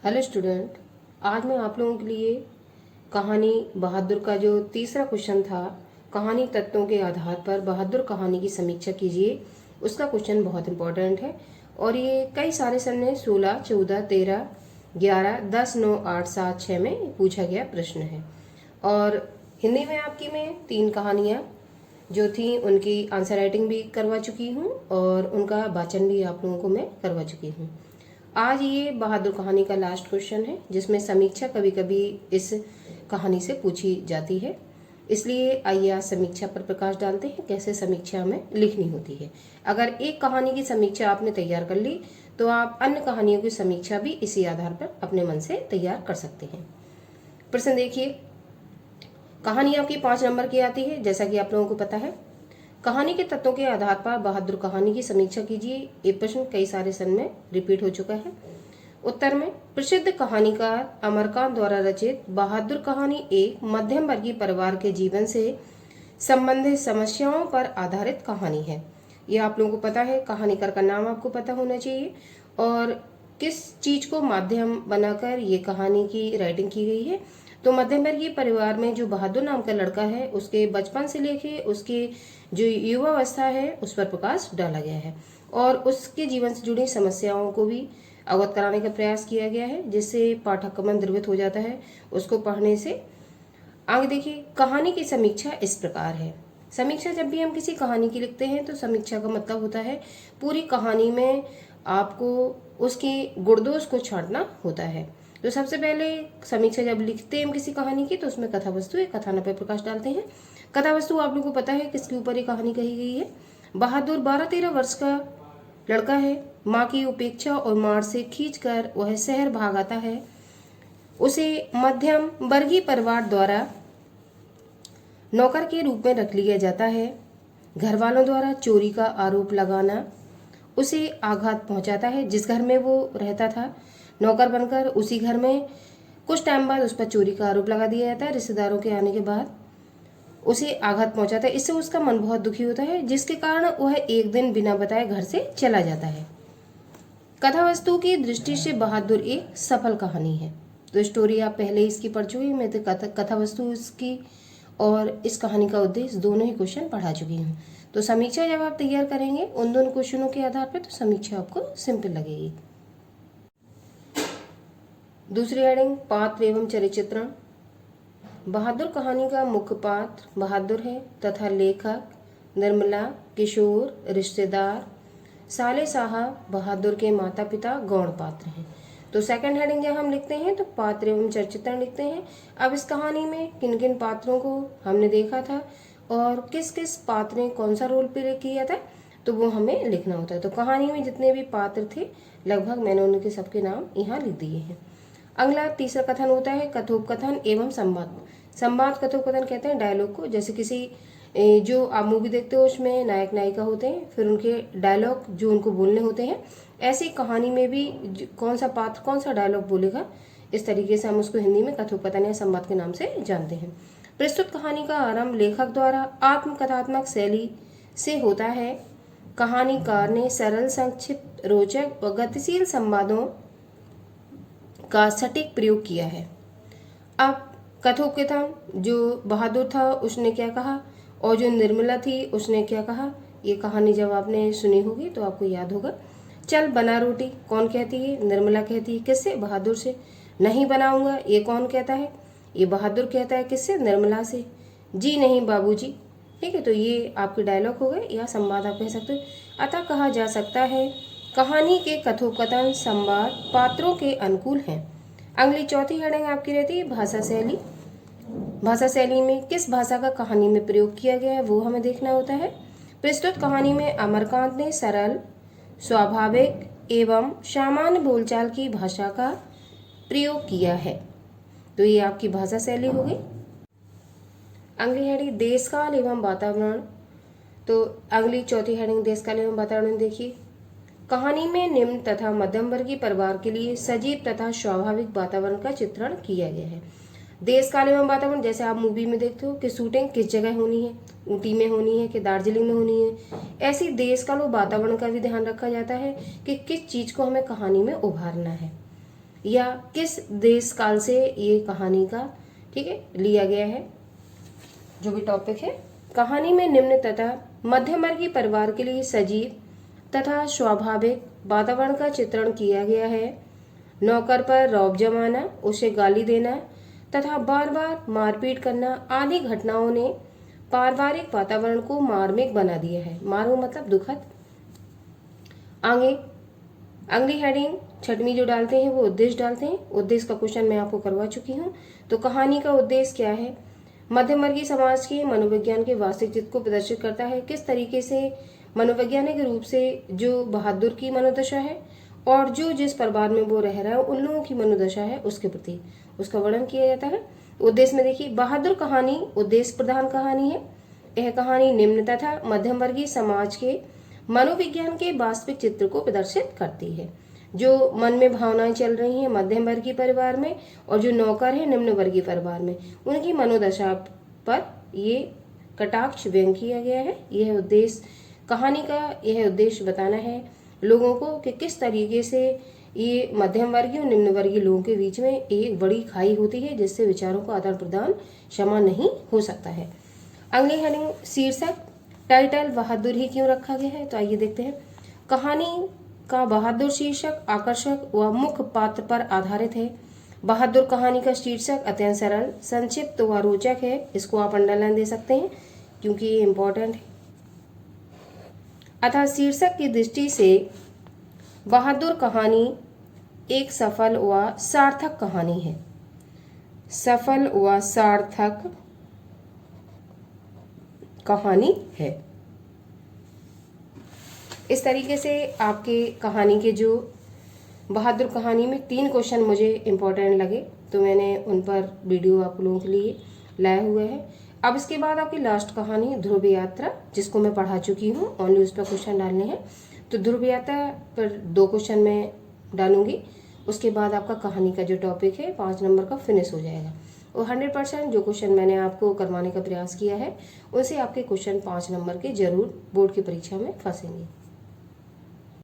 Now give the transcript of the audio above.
Hello student, आज मैं आप लोगों के लिए कहानी बहादुर का जो तीसरा क्वेश्चन था, कहानी तत्वों के आधार पर बहादुर कहानी की समीक्षा कीजिए, उसका क्वेश्चन बहुत इंपॉर्टेंट है। और ये कई सारे सन में 16, 14, 13, 11, 10, 9, 8, 7, 6 में पूछा गया प्रश्न है। और हिंदी में आपकी मैं 3 कहानियाँ जो थी उनकी आंसर राइटिंग भी करवा चुकी हूँ और उनका वाचन भी आप लोगों को मैं करवा चुकी हूँ। आज ये बहादुर कहानी का लास्ट क्वेश्चन है जिसमें समीक्षा कभी कभी इस कहानी से पूछी जाती है। इसलिए आइए आज समीक्षा पर प्रकाश डालते हैं, कैसे समीक्षा हमें लिखनी होती है। अगर एक कहानी की समीक्षा आपने तैयार कर ली तो आप अन्य कहानियों की समीक्षा भी इसी आधार पर अपने मन से तैयार कर सकते हैं। प्रश्न देखिए, कहानी आपकी 5 नंबर की आती है। जैसा कि आप लोगों को पता है, कहानी के तत्वों के आधार पर बहादुर कहानी की समीक्षा कीजिए। ये प्रश्न कई सारे सन में रिपीट हो चुका है। उत्तर में, प्रसिद्ध कहानीकार अमरकांत द्वारा रचित बहादुर कहानी एक मध्यम वर्गीय परिवार के जीवन से संबंधित समस्याओं पर आधारित कहानी है। ये आप लोगों को पता है, कहानीकार का नाम आपको पता होना चाहिए और किस चीज को माध्यम बनाकर ये कहानी की राइटिंग की गई है। तो मध्यम वर्गीय परिवार में जो बहादुर नाम का लड़का है, उसके बचपन से लेके उसके जो युवावस्था है उस पर प्रकाश डाला गया है और उसके जीवन से जुड़ी समस्याओं को भी अवगत कराने का प्रयास किया गया है, जिससे पाठक का मन द्रवित हो जाता है उसको पढ़ने से। आगे देखिए, कहानी की समीक्षा इस प्रकार है। समीक्षा जब भी हम किसी कहानी की लिखते हैं तो समीक्षा का मतलब होता है पूरी कहानी में आपको उसकी गुणदोष को छांटना होता है। तो सबसे पहले समीक्षा जब लिखते हैं हम किसी कहानी की तो उसमें कथा वस्तु या कथानक पर प्रकाश डालते हैं। कथा वस्तु आप लोगों को पता है किसके ऊपर ये कहानी कही गई है। बहादुर 12-13 वर्ष का लड़का है। माँ की उपेक्षा और मार से खींचकर वह शहर भाग आता है। उसे मध्यम वर्गीय परिवार द्वारा नौकर के रूप में रख लिया जाता है। घर वालों द्वारा चोरी का आरोप लगाना उसे आघात पहुंचाता है। जिस घर में वो रहता था नौकर बनकर, उसी घर में कुछ टाइम बाद उस पर चोरी का आरोप लगा दिया जाता है। रिश्तेदारों के आने के बाद उसे आघात पहुंचाता है। इससे उसका मन बहुत दुखी होता है, जिसके कारण वह एक दिन बिना बताए घर से चला जाता है। कथा वस्तु की दृष्टि से बहादुर एक सफल कहानी है। तो स्टोरी आप पहले इसकी पढ़ चुकी, मैं तो कथा वस्तु इसकी और इस कहानी का उद्देश्य दोनों ही क्वेश्चन पढ़ा चुकी हूँ। तो समीक्षा जब आप तैयार करेंगे उन दोनों क्वेश्चनों के आधार पर तो समीक्षा आपको सिंपल लगेगी। दूसरी हेडिंग, पात्र एवं चरित्र। बहादुर कहानी का मुख्य पात्र बहादुर है तथा लेखक निर्मला, किशोर, रिश्तेदार, साले साहब, बहादुर के माता पिता गौण पात्र हैं। तो सेकंड हेडिंग जब हम लिखते हैं तो पात्र एवं चरित्र लिखते हैं। अब इस कहानी में किन किन पात्रों को हमने देखा था और किस किस पात्र ने कौन सा रोल प्ले किया था तो वो हमें लिखना होता है। तो कहानी में जितने भी पात्र थे लगभग मैंने उनके सबके नाम यहाँ लिख दिए हैं। अगला तीसरा कथन होता है कथोपकथन एवं संवाद। संवाद कथोपकथन कहते हैं डायलॉग को। जैसे किसी जो आप मूवी देखते हो उसमें नायक नायिका होते हैं, फिर उनके डायलॉग जो उनको बोलने होते हैं, ऐसी कहानी में भी कौन सा पात्र कौन सा डायलॉग बोलेगा, इस तरीके से हम उसको हिंदी में कथोपकथन या संवाद के नाम से जानते हैं। प्रस्तुत कहानी का आरंभ लेखक द्वारा आत्मकथात्मक शैली से होता है। कहानीकार ने सरल, संक्षिप्त, रोचक व गतिशील संवादों का सटीक प्रयोग किया है। अब कथोपकथन, जो बहादुर था उसने क्या कहा और जो निर्मला थी उसने क्या कहा, ये कहानी जब आपने सुनी होगी तो आपको याद होगा। चल बना रोटी, कौन कहती है? निर्मला कहती है। किससे? बहादुर से। नहीं बनाऊंगा, ये कौन कहता है? ये बहादुर कहता है। किससे? निर्मला से। जी नहीं बाबूजी। ठीक है, तो ये आपके डायलॉग हो गए या संवाद आप कह सकते हो। अतः कहा जा सकता है कहानी के कथोपकथन संवाद पात्रों के अनुकूल हैं। अगली चौथी हेडिंग आपकी रहती है भाषा शैली। भाषा शैली में किस भाषा का कहानी में प्रयोग किया गया है वो हमें देखना होता है। प्रस्तुत कहानी में अमरकांत ने सरल, स्वाभाविक एवं सामान्य बोलचाल की भाषा का प्रयोग किया है। तो ये आपकी भाषा शैली हो गई। अगली हेडिंग देशकाल एवं वातावरण। तो अगली चौथी हेडिंग देशकाल एवं वातावरण देखिए। कहानी में निम्न तथा मध्यम वर्गीय परिवार के लिए सजीव तथा स्वाभाविक वातावरण का चित्रण किया गया है। देशकाल एवं वातावरण, जैसे आप मूवी में देखते हो कि शूटिंग किस जगह होनी है, ऊटी में होनी है कि दार्जिलिंग में होनी है, ऐसी देशकाल और वातावरण का भी ध्यान रखा जाता है कि किस चीज को हमें कहानी में उभारना है। या किस देश काल से ये कहानी का, ठीक है, लिया गया है, जो भी टॉपिक है। कहानी में निम्न तथा मध्यम वर्गीय परिवार के लिए सजीव तथा स्वाभाविक वातावरण का चित्रण किया गया है। नौकर पर रौब जमाना, उसे गाली देना तथा बार बार मारपीट करना आदि घटनाओं ने पारिवारिक वातावरण को मार्मिक बना दिया है। मार्मिक मतलब दुखद। आगे अगली हेडिंग छठवीं जो डालते हैं वो उद्देश्य डालते हैं। उद्देश्य का क्वेश्चन मैं आपको करवा चुकी हूँ। तो कहानी का उद्देश्य क्या है? मध्यम वर्गीय समाज के मनोविज्ञान के वास्तविक चित्र को प्रदर्शित करता है। किस तरीके से मनोवैज्ञानिक रूप से जो बहादुर की मनोदशा है और जो जिस परिवार में वो रह रहा है उन लोगों की मनोदशा है उसके प्रति उसका वर्णन किया जाता है। उद्देश्य में देखिए, बहादुर कहानी उद्देश्य प्रधान कहानी है। यह कहानी निम्न तथा मध्यम वर्गीय समाज के मनोविज्ञान के वास्तविक चित्र को प्रदर्शित करती है। जो मन में भावनाएं चल रही हैं मध्यम वर्गीय परिवार में और जो नौकर है निम्न वर्गीय परिवार में, उनकी मनोदशा पर ये कटाक्ष व्यंग किया गया है। यह उद्देश्य कहानी का यह उद्देश्य बताना है लोगों को कि किस तरीके से ये मध्यम वर्गीय और निम्न वर्गीय लोगों के बीच में एक बड़ी खाई होती है जिससे विचारों का आदान प्रदान क्षमा नहीं हो सकता है। अगली हेडिंग शीर्षक टाइटल बहादुर ही क्यों रखा गया है। तो आइए देखते हैं। कहानी का बहादुर शीर्षक आकर्षक व मुख्य पात्र पर आधारित है। बहादुर कहानी का शीर्षक अत्यंत सरल, संक्षिप्त व रोचक है। इसको आप अंडरलाइन दे सकते हैं क्योंकि ये इम्पोर्टेंट है। अतः शीर्षक की दृष्टि से बहादुर कहानी एक सफल व सार्थक कहानी है। सफल व सार्थक कहानी है। इस तरीके से आपके कहानी के जो बहादुर कहानी में 3 क्वेश्चन मुझे इम्पोर्टेंट लगे तो मैंने उन पर वीडियो आप लोगों के लिए लाए हुए हैं। अब इसके बाद आपकी लास्ट कहानी ध्रुव यात्रा, जिसको मैं पढ़ा चुकी हूँ, ओनली उस पर क्वेश्चन डालने हैं। तो ध्रुव यात्रा पर 2 क्वेश्चन मैं डालूंगी। उसके बाद आपका कहानी का जो टॉपिक है 5 नंबर का फिनिश हो जाएगा और 100% जो क्वेश्चन मैंने आपको करवाने का प्रयास किया है उनसे आपके क्वेश्चन 5 नंबर के जरूर बोर्ड की परीक्षा में फंसेंगे।